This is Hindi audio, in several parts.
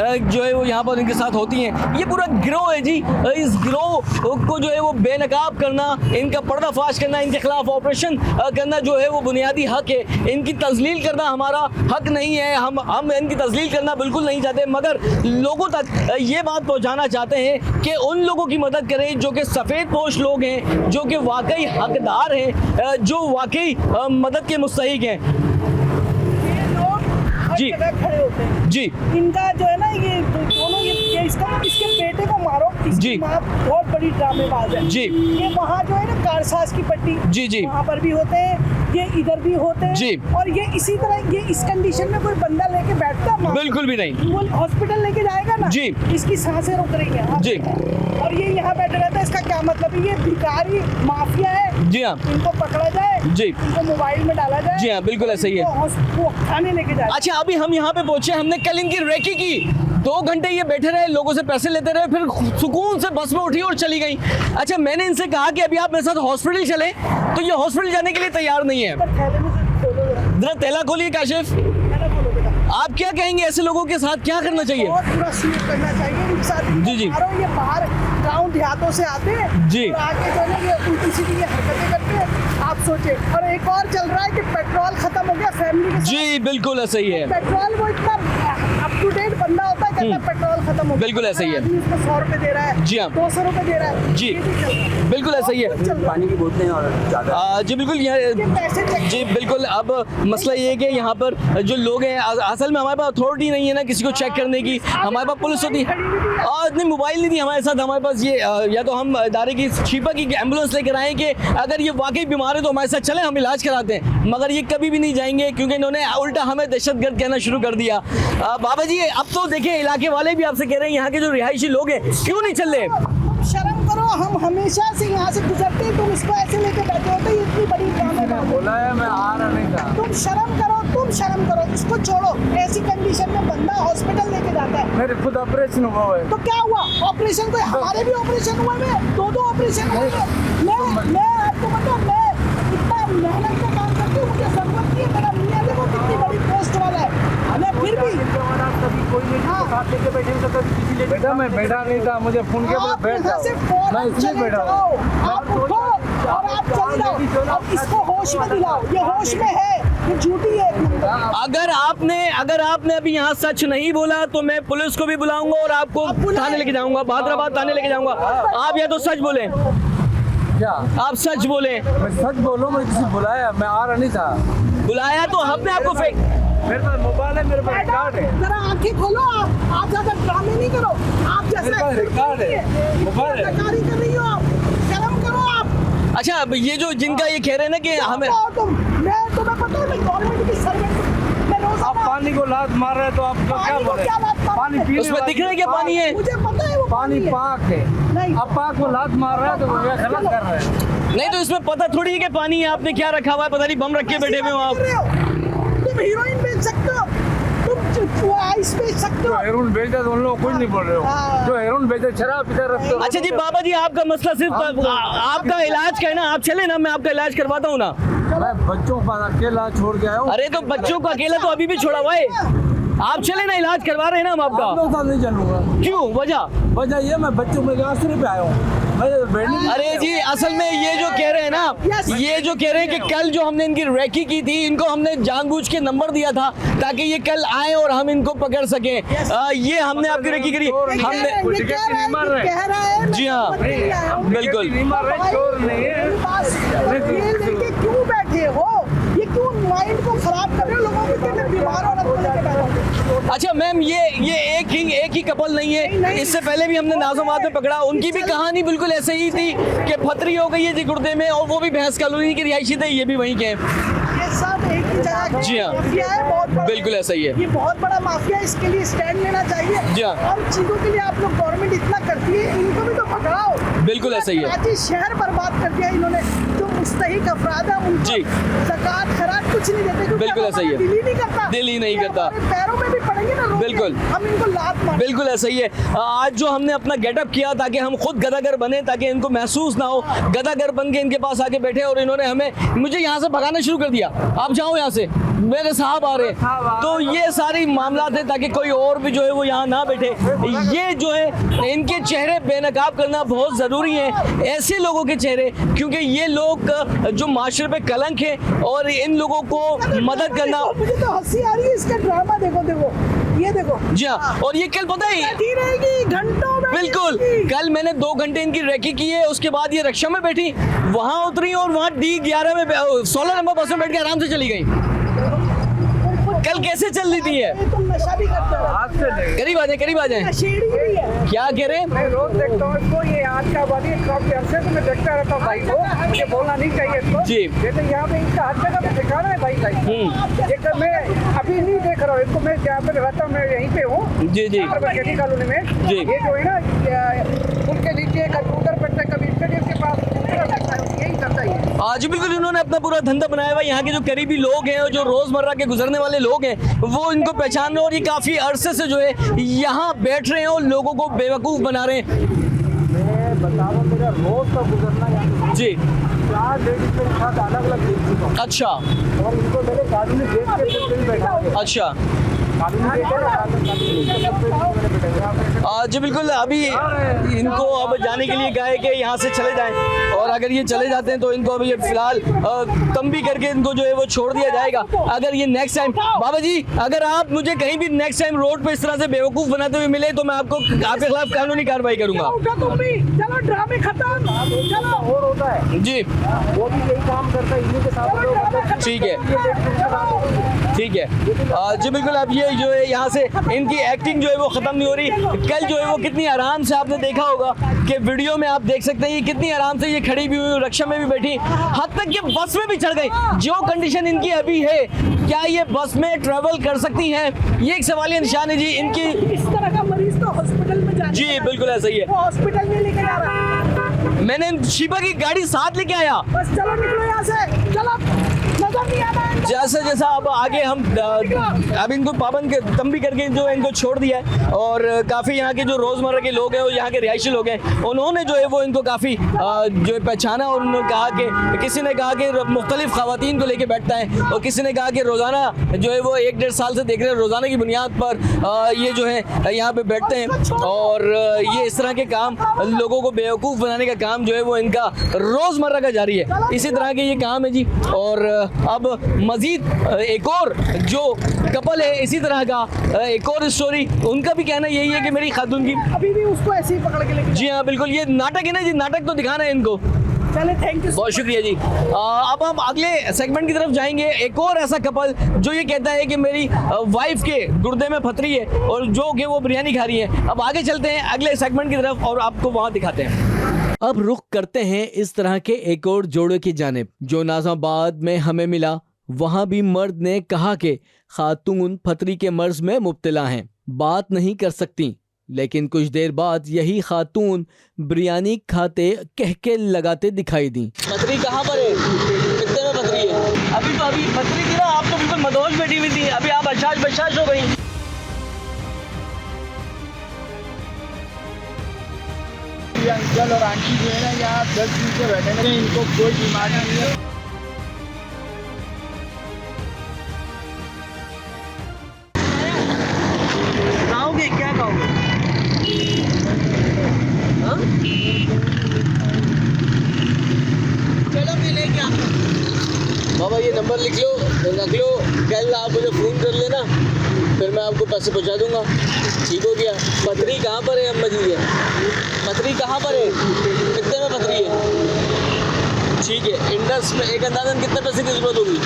जो है वो यहाँ पर इनके साथ होती हैं। ये पूरा गिरोह है जी। इस गिरोह को जो है वो बेनकाब करना, इनका पर्दाफाश करना, इनके खिलाफ ऑपरेशन करना जो है वो बुनियादी हक है। इनकी तजलील करना हमारा हक नहीं है, हम इनकी तजलील करना बिल्कुल नहीं चाहते, मगर लोगों तक ये बात पहुँचाना चाहते हैं कि उन लोगों की मदद करें जो कि सफ़ेद पोश लोग हैं, जो कि वाकई हकदार हैं, जो वाकई मदद के मुस्तहिक हैं। जी खड़े होते हैं जी। इनका जो है ना ये दोनों ये इसके बेटे को मारो, इसकी माँ बहुत बड़ी ड्रामेबाज है जी। ये वहाँ जो है ना कारसाज की पट्टी जी जी वहाँ पर भी होते हैं, ये इधर भी होते हैं जी। और ये इसी तरह ये इस कंडीशन में कोई बंदा लेके बैठता है बिल्कुल भी नहीं। वो हॉस्पिटल लेके जाएगा ना जी। इसकी सांसें रुक रही हैं जी। और ये यहाँ बैठे रहता है। इसका क्या मतलब है? ये भिखारी माफिया है। जी हाँ, इनको पकड़ा जाए जी, इनको मोबाइल में डाला जाए। जी हाँ, बिल्कुल ऐसा ही है। वो खाने लेके जाए। अच्छा, अभी हम यहाँ पे पहुंचे, हमने कल इनकी रेकी की, 2 घंटे ये बैठे रहे, लोगों से पैसे लेते रहे, फिर सुकून से बस में उठी और चली गई। अच्छा, मैंने इनसे कहा कि अभी आप मेरे साथ हॉस्पिटल चले, तो ये हॉस्पिटल जाने के लिए तैयार नहीं है। जरा थैला खोलिए काशिफ, आप क्या कहेंगे ऐसे लोगों के साथ क्या करना चाहिए? बहुत बुरा सलूक करना चाहिए इनके साथ। जी जी। ये बाहर गाँव देहातों से आते हैं जी। और आके जो है ये उल्टी सीधी हरकतें करते हैं। आप सोचे, और एक और चल रहा है कि पेट्रोल खत्म हो गया फैमिली के साथ। जी बिल्कुल ऐसा ही है। पेट्रोल वो इतना अप टू डेट बंदा होता है, कहता है पेट्रोल खत्म हो गया। बिल्कुल ऐसा ही है। आदमी उसको 100 रुपए दे रहा है, जी हाँ। 200 रुपए दे रहा है। जी। ये भी चल रहा है। बिल्कुल ऐसा ही है। पानी की बोतलें और ज़्यादा जी बिल्कुल, पैसे चेक जी बिल्कुल। अब मसला ये है कि यहाँ पर जो लोग हैं, असल में हमारे पास अथॉरिटी नहीं है ना किसी को चेक करने की। हमारे पास पुलिस होती और इतनी मोबाइल नहीं थी हमारे साथ। हमारे पास ये या तो हम इदारे की छिपा की एम्बुलेंस लेकर आए कि अगर ये वाकई बीमार है तो हमारे साथ चलें, हम इलाज कराते हैं, मगर ये कभी भी नहीं जाएंगे क्योंकि इन्होंने उल्टा हमें दहशतगर्द कहना शुरू कर दिया। बाबा जी, अब तो देखिए इलाके वाले भी आपसे कह रहे हैं, यहाँ के जो रिहायशी लोग हैं क्यों नहीं चल रहे? शर्म करो, हम हमेशा से यहाँ से गुजरते हैं, तुम इसको ऐसे लेके बैठे होते, ये इतनी बड़ी ड्रामा बोला है, मैं आ रहा नहीं था। तुम शर्म करो, इसको छोड़ो। ऐसी कंडीशन में बंदा हॉस्पिटल लेके जाता है। मेरे खुद ऑपरेशन हुआ है। तो क्या हुआ? ऑपरेशन कोई हमारे भी ऑपरेशन हुए हैं, 2 ऑपरेशन हुए हैं। मैं आपको पता, मैं इतना मेहनत से काम करती हूँ, मुझे जरूरत नहीं है। मेरा मियाँ देखो कितनी बड़ी पोस्ट वाला है, मैं फिर भी कभी कोई नहीं साथ लेके बैठे तो कभी किसी ले बेटा मैं बैठा नहीं था, मुझे फोन किया बोला बैठ जाओ, मैं इसलिए बैठा हूँ। आप उठो और आप चले जाओ। अब इसको होश में दिलाओ, ये होश में है, ये झूठी है। अगर आपने अभी यहाँ सच नहीं बोला तो मैं पुलिस को भी बुलाऊंगा और आपको थाने लेके जाऊंगा, बहादुराबाद थाने लेके जाऊंगा। आप या तो सच बोले, क्या आप सच बोले। मैं सच बोलूँ, मैं किसी बुलाया, मैं आ रहा नहीं था। बुलाया तो हमने आपको फेंक। मेरे पास मोबाइल है, मेरे पास रिकॉर्ड है। जरा आंखें खोलो, आप ज्यादा ड्रामे नहीं करो। आप मेरे पास रिकॉर्ड है, मोबाइल है। सरकारी कर रही हो आप, शर्म करो आप। अच्छा, अब ये जो जिनका ये कह रहे हैं ना कि हमें, मैं तुम्हें पता है, मैं गवर्नमेंट की सर्वेंट हूँ। मैं रोज आप पानी को लात मार रहे हैं तो आप क्या बोल रहे हैं? पानी पीने उसमें दिख रहा है क्या पानी है? मुझे पता है वो पानी पाक है। नहीं। आप पाक को लात मार रहे हैं तो वो गलत कर रहे हैं। नहीं तो इसमें पता थोड़ी है कि पानी है। आपने क्या रखा हुआ है, पता नहीं बम रख के बैठे हुए हो आप। तुम हीरोइन बेच सकते हो, तुम आइस बेच सकते जो हो। हेरोइन बेचते हैं तो उन लोग कुछ नहीं बोल रहे हो। हाँ। जो हेरोइन बेचते शराब पीते रखते हो। अच्छा जी, बाबा जी, आपका मसला सिर्फ आपका इलाज का है ना? आप चले ना, मैं आपका इलाज करवाता हूँ ना। मैं बच्चों का अकेला छोड़ के आया हूँ। अरे तो बच्चों को अकेला तो अभी भी छोड़ा हुआ है। आप चले ना, इलाज करवा रहे हैं ना हम आप आपका। लोग साथ नहीं चलूंगा। क्यों? वजह ये मैं बच्चों में आश्रय पे आया हूँ। अरे जी, असल में ये जो कह रहे हैं ना, ये जो कह रहे हैं कि कल जो हमने इनकी रैकी की थी, इनको हमने जानबूझ के नंबर दिया था ताकि ये कल आए और हम इनको पकड़ सकें। ये हमने आपकी रैकी करी। हमने कह रहा है जी हाँ, बिल्कुल। क्यों बैठे हो? ये क्यों माइंड को खराब कर रहे हो? लोगों को कितने बीमार होना अच्छा मैम, ये एक ही कपल नहीं है। इससे पहले भी हमने नाजोमात में पकड़ा, उनकी भी कहानी बिल्कुल ऐसे ही थी कि फतरी हो गई है जी गुर्दे में, और वो भी भैंस कॉलोनी के रिहायशी थे, ये भी वहीं के। ये सब एक ही जगह के जी हाँ, माफिया है, बहुत बड़ा। बिल्कुल ऐसा ही है। ये बहुत बड़ा माफिया है, इसके लिए स्टैंड लेना चाहिए। जी हाँ। और चीजों के लिए आप लोग गवर्नमेंट इतना करती है, इनको भी तो पकड़ाओ। बिल्कुल ऐसा ही है। कराची शहर बर्बाद कर दिया इन्होंने। जो मुस्तहिक अफराद है उनको जी। ज़कात खैरात कुछ नहीं देते, क्योंकि बिल्कुल ऐसा ही है। दिल ही नहीं करता, दिल ही नहीं ये करता। हमारे पैरों में भी पड़ेंगे ना रोके, बिल्कुल। हम इनको लात मार। बिल्कुल ऐसा ही है। आज जो हमने अपना गेटअप किया ताकि हम खुद गदागर बने, ताकि इनको महसूस ना हो, गदागर बन के इनके पास आके बैठे, और इन्होंने मुझे यहाँ से भगाना शुरू कर दिया, आप जाओ यहाँ से, मेरे साहब आ रहे हैं। तो ये सारी मामला थे ताकि कोई और भी जो है वो यहाँ ना बैठे। ये जो है इनके चेहरे बेनकाब करना बहुत ज़रूरी है, ऐसे लोगों के चेहरे, क्योंकि ये लोग जो माशरे पे कलंक है, और इन लोगों को मदद करना। मुझे तो हंसी आ रही है इसका ड्रामा। देखो देखो, ये देखो। जी हाँ, और ये कल पता है बैठी रहेगी घंटों में। बिल्कुल, कल मैंने 2 घंटे इनकी रेकी की है, उसके बाद ये रिक्शा में बैठी, वहां उतरी और वहां D11 में 16 नंबर बस में बैठ के आराम से चली गई। कल कैसे चल रही थी ये? ये तुम नशा भी करते हो। आज से नहीं। करीब आ जाए। नशेड़ी भी है। क्या कह रहे हैं? मैं रोज देखता हूँ इसको, ये आज का वादी काफी अरसे से मैं देखता रहता हूँ भाई को, मुझे बोलना नहीं चाहिए इसको। जी। लेकिन यहाँ पे इनका हर जगह पे दिखा रहा है भाई। एक मैं अभी नहीं देख रहा हूँ इसको, मैं जहाँ पे रहता हूँ मैं यहीं पे हूँ। जी जी खेती कॉलोनी में। जी। ये जो है ना पुल के नीचे कभी उधर बैठता है, कभी स्टेडियम के पास, यही करता है। आज बिल्कुल इन्होंने अपना पूरा धंधा बनाया हुआ है। यहाँ के जो करीबी लोग हैं और जो रोजमर्रा के गुजरने वाले लोग हैं वो इनको पहचान रहे हैं, और ये काफी अरसे से जो है यहाँ बैठ रहे हैं और लोगों को बेवकूफ बना रहे हैं। मैं बता रहा हूँ, मेरा रोज का गुजरना यहाँ जी 4 लेडीज मेरे साथ अलग अलग देख चुका हूँ, अच्छा और इनको मैंने कानूनी गेट के पुल पे भी बैठा हूँ। अच्छा। कानूनी गेट है ना, कानूनी गेट के पुल पे भी मैंने बैठा हूँ। जी बिल्कुल, अभी इनको अब जाने के लिए कहा है कि यहाँ से चले जाएं, और अगर ये चले जाते हैं तो इनको अभी ये फिलहाल तंबी करके इनको जो है वो छोड़ दिया जाएगा। अगर ये नेक्स्ट टाइम, बाबा जी अगर आप मुझे कहीं भी नेक्स्ट टाइम रोड पे इस तरह से बेवकूफ बनाते हुए मिले तो मैं आपके खिलाफ कानूनी कार्रवाई करूंगा। उठो तुम भी, चलो ड्रामे खत्म, चलो। और होता है जी वो भी यही काम करता है, इन्हीं के साथ लोग मतलब ठीक है, ठीक है। जी बिल्कुल, अब ये जो है यहाँ से इनकी एक्टिंग जो है वो खत्म नहीं हो रही। कल जो है वो कितनी आराम से आपने देखा होगा कि वीडियो में आप देख सकते हैं ये कितनी आराम से ये खड़ी भी हुई, रिक्शा में भी बैठी, हद तक ये बस में भी चढ़ गई। जो कंडीशन इनकी अभी है, क्या ये बस में ट्रेवल कर सकती हैं, ये एक सवालिया निशान है जी इनकी। इस तरह का मरीज तो हॉस्पिटल में जाने जी का है। बिल्कुल ऐसा ही है। वो हॉस्पिटल में लेके जा रहा है। मैंने शिबा की गाड़ी साथ लेके आया। बस चलो निकलो यहाँ से, चलो, नजर नहीं आना है। जैसा जैसा अब आगे हम अब इनको पाबंद के तंबी करके जो है इनको छोड़ दिया है, और काफ़ी यहाँ के जो रोज़मर्रा के लोग हैं और यहाँ के रिहायशी लोग हैं उन्होंने जो है वो इनको काफ़ी जो है पहचाना, और उन्होंने कहा कि किसी ने कहा कि मुख्तलिफ ख़वातीन को लेके बैठता है, और किसी ने कहा कि रोज़ाना जो है वो 1-1.5 साल से देख रहे हैं, रोज़ाना की बुनियाद पर ये जो है यहाँ पे बैठते हैं, और ये इस तरह के काम लोगों को बेवकूफ़ बनाने का काम जो है वो इनका रोज़मर्रा का जारी है। इसी तरह के ये काम है जी। और अब मजीद एक और जो कपल है इसी तरह का एक और स्टोरी, उनका भी कहना यही है कि मेरी खातून की अभी भी उसको ऐसे ही पकड़ के लेके जी हाँ बिल्कुल, ये नाटक है ना जी, नाटक तो दिखाना है इनको। चले, थैंक यू। बहुत शुक्रिया जी। अब हम अगले सेगमेंट की तरफ जाएंगे। एक और ऐसा कपल जो ये कहता है कि मेरी वाइफ के गुर्दे में पथरी है और जो कि वो बिरयानी खा रही है। अब आगे चलते हैं अगले सेगमेंट की तरफ और आपको वहाँ दिखाते हैं। अब रुख करते हैं इस तरह के एक और जोड़े की जानिब जो नाज़ाबाद में हमें मिला। वहाँ भी मर्द ने कहा कि खातून पथरी के मर्ज में मुब्तला हैं, बात नहीं कर सकती, लेकिन कुछ देर बाद यही खातून बिरयानी खाते कहके लगाते दिखाई दी। पथरी कहाँ पर है? कितने में पथरी है? अभी पथरी थी ना, आप तो बिल्कुल मदहोश बैठी हुई थी, अभी आप बशाश हो गई। अंकल और आंटी जो है ना यहाँ 10 दिन से बैठे हैं, इनको कोई बीमारी नहीं है। खाओगे क्या खाओगे? हाँ? चलो मैं लेके आता हूँ। बाबा ये नंबर लिख लो, रख लो, कल आप मुझे फ़ोन कर लेना, फिर मैं आपको पैसे पहुँचा दूँगा। ठीक हो गया। पथरी कहाँ पर है अम्मा जी? ये पथरी कहाँ पर है? कितने में पथरी है? ठीक है। इंडस में एक अंदाज़न कितने पैसे की ज़रूरत होगी?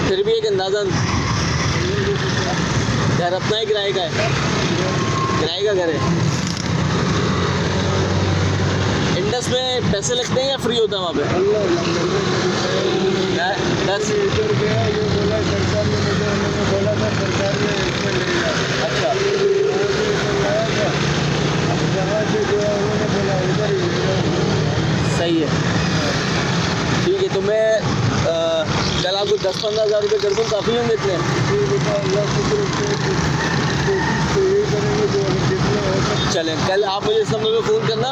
फिर भी एक अंदाज़न घर अपना ही किराए का है, किराए का घर है। इंडस में पैसे लगते हैं या फ्री होता है वहाँ पे? 10 अच्छा सही है, ठीक है। तो मैं कल आपको 10-15 हज़ार रुपये कर दूँ, काफ़ी होंगे इतने? चलें, कल आप मुझे इस नंबर पे फ़ोन करना,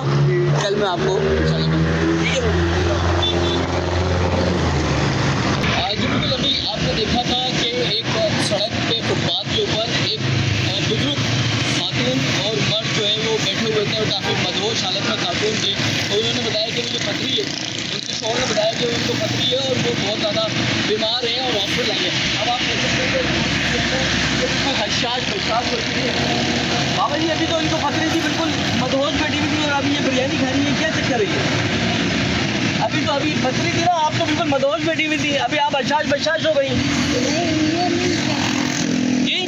कल मैं आपको ठीक है। आज बिल्कुल अभी आपने देखा था कि एक सड़क पे फुटपाथ के ऊपर एक बुजुर्ग खातून और मर्द जो है वो बैठे हुए थे और काफ़ी मदहोश हालत में खातून थी। तो उन्होंने बताया कि मुझे पथरी है, उनके शौहर ने बताया कि उनको पथरी है और वो बहुत ज़्यादा बीमार हैं और हॉस्पिटल आई है। अब आप देख सकते हैं बिल्कुल हशाश होती है। बाबा जी अभी तो इनको पथरी थी, बिल्कुल मदहोश बैठी हुई थी और अभी ये बिरयानी खा रही है, क्या चक्कर है? अभी पथरी थी ना, आप तो बिल्कुल मदहोश बैठी हुई थी, अभी आप हशाश बशाश हो गई जी।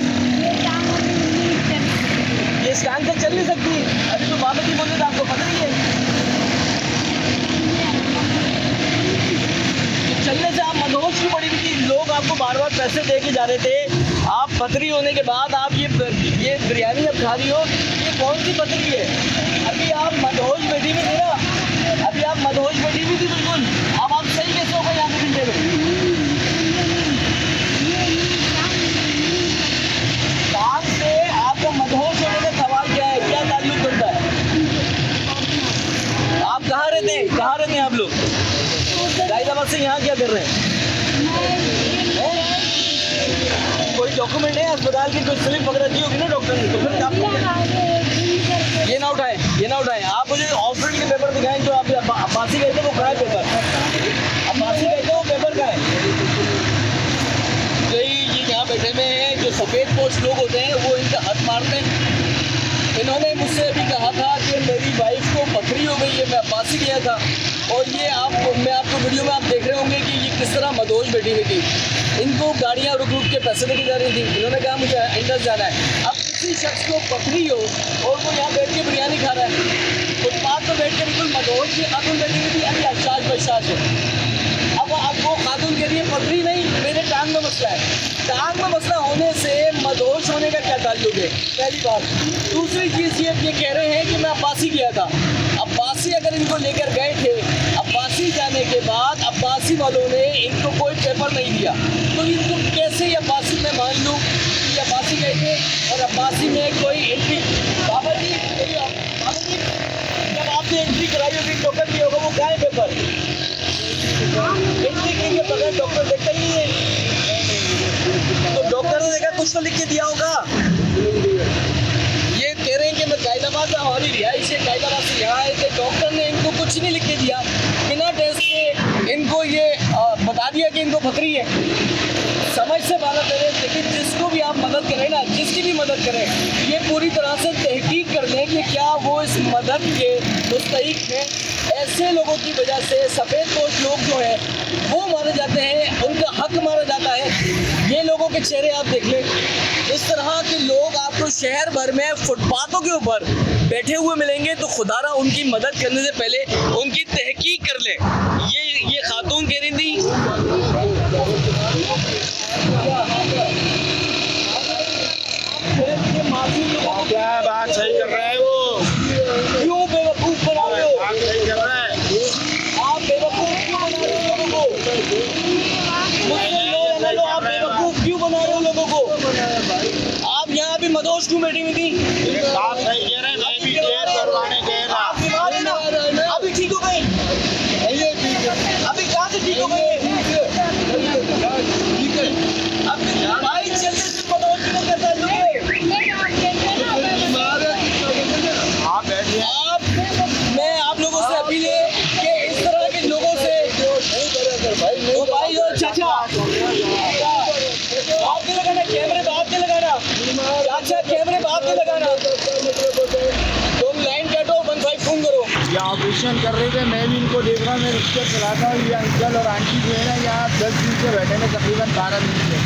ये स्टैंड से चल नहीं सकती, अभी तो बाबा जी बोले थे आपको पथरी है। चलने से आप मदहोश क्यों पड़ी हुई थी? लोग आपको बार बार पैसे दे के जा रहे थे, आप पथरी होने के बाद आप ये बिरयानी अब खा रही हो, ये कौन सी पथरी है? अभी आप मदहोश बैठी हुई थी ना, अभी आप मदहोश बैठी हुई थी बिल्कुल, अब आप सही कैसे हो गए आधे घंटे में? काम से आपका मदहोश होने का सवाल क्या है, क्या ताल्लुक बनता है? आप कहाँ रहते हैं आप लोग? गाइदाबाद से यहाँ क्या कर रहे हैं? कोई डॉक्यूमेंट है अस्पताल की, कोई स्लिप वगैरह दी होगी ना डॉक्टर ने, तो फिर आप ये ना उठाएं। आप मुझे हॉस्पिटल के पेपर दिखाएं जो आप अब्बासी गए थे, वो कहाँ है पेपर? अब्बासी गए थे, वो पेपर का है। ये यहाँ बैठे में हैं जो सफ़ेद पोस्ट लोग होते हैं, वो इनका हाथ मारते हैं। इन्होंने मुझसे अभी कहा था कि मेरी वाइफ को पथरी हो गई है, मैं अब्बासी गया था, और ये मैं आपको वीडियो में आप देख रहे होंगे कि ये किस तरह मदहोश बैठी हुई थी। इनको गाड़ियाँ रुक के पैसे लेके जा रही थी, इन्होंने कहा मुझे इंडस जाना है। अब किसी शख्स को पथरी हो और वो यहाँ बैठ के बिरयानी खा रहा है, फुटपाथ पर बैठ के बिल्कुल मदहोश ये खातून बैठी हुई थी, अभी हशाश बशाश है। अब वो खातून के लिए पथरी नहीं, मेरे टांग में मसला है। टांग में मसला होने से मदहोश होने का क्या ताल्लुक है? पहली बात। दूसरी चीज़ ये कह रहे हैं कि मैं अब्बासी गया था। अब्बासी अगर इनको लेकर गए थे, अब्बासी जाने के बाद अब्बासी वालों ने इनको कोई पेपर नहीं दिया, तो इनको कैसे अब्बासी में मान लूँ कि अब्बासी गए थे और अब्बासी में कोई एंट्री? बाबा जी जब आपने एंट्री कराई होगी, टोकन दिया होगा, वो क्या है पेपर? एंट्री के बगैर डॉक्टर देखता ही नहीं है, तो डॉक्टर ने देखा कुछ तो लिख के दिया होगा। ये कह रहे हैं कि मैं गाइदाबाद से, हमारी रिहाइश है गाइदाबाद से यहाँ आए थे, डॉक्टर ने इनको कुछ नहीं लिख के दिया, बिना टेस्ट के इनको ये बता दिया कि इनको पथरी है। समझ से बात करें, लेकिन जिसको भी आप मदद करें ना, जिसकी भी मदद करें, ये पूरी तरह से तहकीक कर लें कि क्या वो इस मदद के मुस्तहिक हैं। ऐसे लोगों की वजह से सफ़ेद पोश लोग जो हैं वो मारे जाते हैं, उनका हक मारा जाता है। ये लोगों के चेहरे आप देख लें, इस तरह के लोग आपको शहर भर में फुटपाथों के ऊपर बैठे हुए मिलेंगे, तो खुदारा उनकी मदद करने से पहले उनकी तहकीक कर लें। ये खातून कह रही थी क्या बात सही कर रहे हैं वो? क्यों बेवकूफ बना रहे हो? सही कर रहे हैं आप बेवकूफ क्यों बना रहे हो लोगों को? आप बेवकूफ क्यों बना रहे हो लोगों को? आप यहाँ भी मदहोश क्यों बैठी हुई थी? बात सही कह रहे हैं, मैं भी टेस्ट करवाने गया था। आप बीमार है ना? अभी ठीक हो गई? अभी कहाँ से ठीक हो गई? अभी भाई चलते से मदहोश क्यों करता है? मैं आप लोगों से अपील है कि इस तरह के लोगों से भाई और चाचा बात नहीं लगाना, कैमरे बात नहीं लगाना, चाचा कैमरे बात नहीं लगाना, तुम लाइन काटो, 15 फोन करो। ये ऑपरेशन कर रहे थे, मैं भी इनको देख रहा हूँ, मैं रिक्शा चलाता हूँ। ये अंकल और आंटी जो है ना, यहाँ 10 दिन से बैठे हैं, तकरीबन 12 दिन से।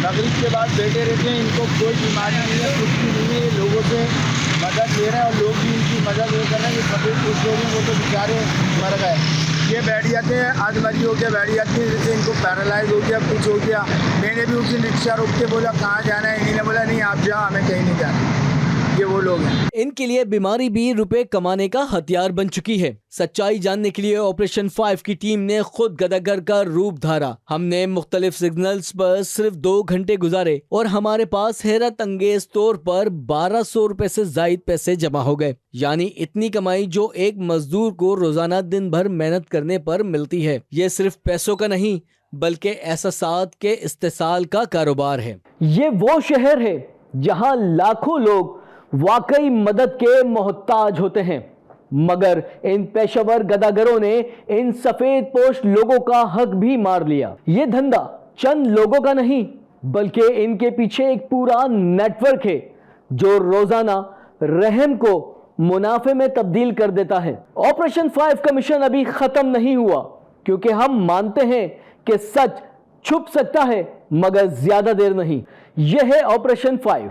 मगरिब के बाद बैठे रहते हैं, इनको कोई बीमारी नहीं है, कुछ भी नहीं है। ये लोगों से मदद ले रहे हैं और लोग भी इनकी मदद ये कर रहे हैं। ये सफ़ेद कुछ लोग हैं, वो तो बेचारे मर गए। ये बैठ जाते हैं, आज मरी हो गया, बैठ जाती है, जैसे इनको पैरालाइज हो गया, कुछ हो गया। मैंने भी उसी रिक्शा रोक के बोला कहाँ जाना है, इन्हीं ने बोला नहीं आप जाओ, हमें कहीं नहीं जाना। ये वो लोग हैं। इनके लिए बीमारी भी रुपए कमाने का हथियार बन चुकी है। सच्चाई जानने के लिए ऑपरेशन 5 की टीम ने खुद गदागर का रूप धारा। हमने मुख्तलिफ सिग्नल्स पर सिर्फ 2 घंटे गुजारे और हमारे पास हैरत अंगेज तौर पर 1200 रुपए से जायद पैसे जमा हो गए। यानी इतनी कमाई जो एक मजदूर को रोजाना दिन भर मेहनत करने पर मिलती है। ये सिर्फ पैसों का नहीं बल्कि एहसासात के इस्तेसाल का कारोबार है। ये वो शहर है जहां लाखों लोग वाकई मदद के मोहताज होते हैं, मगर इन पेशेवर गदागरों ने इन सफेद पोश लोगों का हक भी मार लिया। ये धंधा चंद लोगों का नहीं बल्कि इनके पीछे एक पूरा नेटवर्क है जो रोजाना रहम को मुनाफे में तब्दील कर देता है। ऑपरेशन 5 का मिशन अभी खत्म नहीं हुआ क्योंकि हम मानते हैं कि सच छुप सकता है मगर ज्यादा देर नहीं। यह है ऑपरेशन 5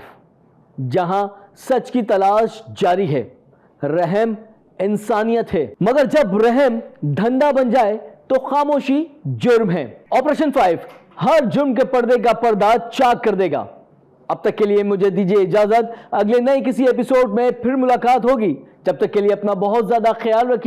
जहां सच की तलाश जारी है। रहम इंसानियत है, मगर जब रहम धंधा बन जाए तो खामोशी जुर्म है। ऑपरेशन 5 हर जुर्म के पर्दे का पर्दा चाक कर देगा। अब तक के लिए मुझे दीजिए इजाजत। अगले नए किसी एपिसोड में फिर मुलाकात होगी। जब तक के लिए अपना बहुत ज्यादा ख्याल रखिए।